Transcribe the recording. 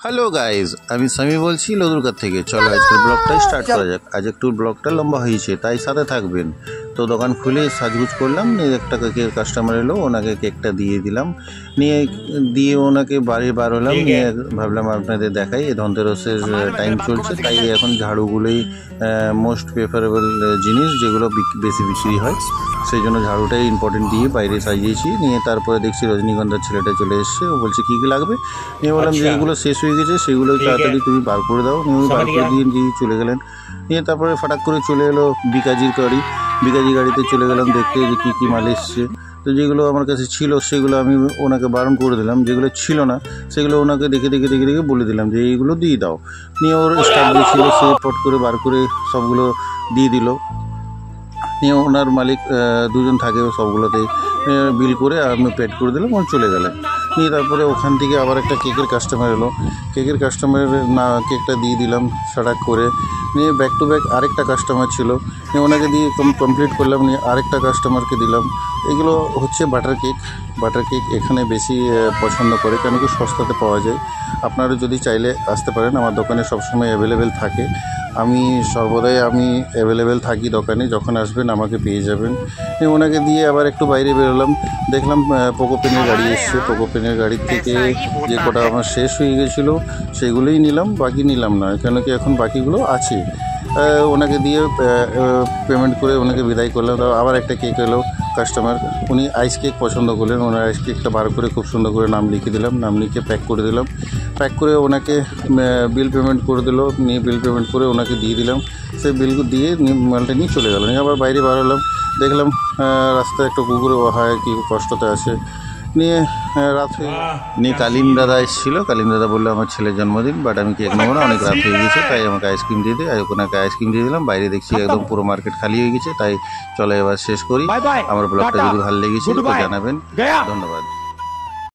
Hello guys, আমি সামি বলছি লদুরকার থেকে। চলো আজকের ব্লগটাই স্টার্ট করা যাক। আজ একটু ব্লগটা লম্বা হয়েছে, তাই সাথে থাকবেন। তো দোকান খুলে সাজগুজ করলাম, নিয়ে একটা কেকের কাস্টমার এলো, ওনাকে কেকটা দিয়ে দিলাম। দিয়ে ওনাকে বাড়ি বার হলাম, নিয়ে ভাবলাম আপনাদের দেখাই। ধনতেরসের টাইম চলছে, তাই এখন ঝাড়ুগুলোই মোস্ট প্রেফারেবল জিনিস, যেগুলো বেশি বিক্রি হয়। সেই জন্য ঝাড়ুটাই ইম্পর্টেন্ট দিয়ে বাইরে সাজিয়েছি। নিয়ে তারপরে দেখছি রজনীগন্ধার ছেলেটা চলে এসছে, ও বলছে কী কী লাগবে। নিয়ে বললাম যেগুলো শেষ হয়ে গেছে সেগুলো তাড়াতাড়ি তুমি বার করে দাও। নিয়ে বার করে দিয়ে চলে গেলেন। নিয়ে তারপরে ফাটাক করে চলে এলো বিকাজির গাড়িতে চলে গেলাম দেখতে যে কী কী মাল এসছে। তো যেগুলো আমার কাছে ছিল সেগুলো আমি ওনাকে বারণ করে দিলাম, যেগুলো ছিল না সেগুলো ওনাকে দেখে বলে দিলাম যে এইগুলো দিয়ে দাও। নিয়ে ওর স্টাফ যে ছিল সে পট করে বার করে সবগুলো দিয়ে দিল। নিয়ে ওনার মালিক দুজন থাকে, সবগুলোতেই বিল করে আমি পেড করে দিলাম, ও চলে গেলেন। নিয়ে তারপরে ওখান থেকে আবার একটা কেকের কাস্টমার এলো, কেকের কাস্টমারের কেকটা দিয়ে দিলাম সাটাক করে। নিয়ে ব্যাক টু ব্যাক আরেকটা কাস্টমার ছিল, নিয়ে ওনাকে দিয়ে কমপ্লিট করলাম। নিয়ে আরেকটা কাস্টমারকে দিলাম। এগুলো হচ্ছে বাটার কেক এখানে বেশি পছন্দ করে, কেন কি সস্তাতে পাওয়া যায়। আপনারা যদি চাইলে আসতে পারেন, আমার দোকানে সবসময় অ্যাভেলেবেল থাকে। আমি সর্বদাই অ্যাভেলেবেল থাকি দোকানে, যখন আসবেন আমাকে পেয়ে যাবেন। ওনাকে দিয়ে আবার একটু বাইরে বেরোলাম, দেখলাম পোকোপেনের গাড়ি এসছে। পোকোপেনের গাড়ির থেকে যে কটা আমার শেষ হয়ে গেছিলো সেগুলোই নিলাম, বাকি নিলাম না, কেন কি এখন বাকিগুলো আছে। ওনাকে দিয়ে পেমেন্ট করে ওনাকে বিদায় করলাম। আবার একটা কেক এলো কাস্টমার, উনি আইস কেক পছন্দ করলেন। ওনার আইস কেকটা বার করে খুব সুন্দর করে নাম লিখে দিলাম, নাম লিখে প্যাক করে দিলাম। প্যাক করে ওনাকে বিল পেমেন্ট করে দিল। নিয়ে বিল পেমেন্ট করে ওনাকে দিয়ে দিলাম। সেই বিল দিয়ে মালটা নিয়ে চলে গেল। নিয়ে আবার বাইরে বার হলাম, দেখলাম রাস্তায় একটা কুকুর হয় কি কষ্টতে আছে। নিয়ে রাত হয়ে নিয়ে কালিম দাদা এসেছিলো। কালিম দাদা বললো আমার ছেলের জন্মদিন, বাট আমি কেক নেবো না, অনেক রাত হয়ে গেছে, তাই আমাকে আইসক্রিম দিয়ে দিই। ওনাকে আইসক্রিম দিয়ে দিলাম। বাইরে দেখছি একদম পুরো মার্কেট খালি হয়ে গেছে, তাই চলো এবার শেষ করি। আমার ব্লগটা যদি ভালো লেগেছে তো জানাবেন। ধন্যবাদ।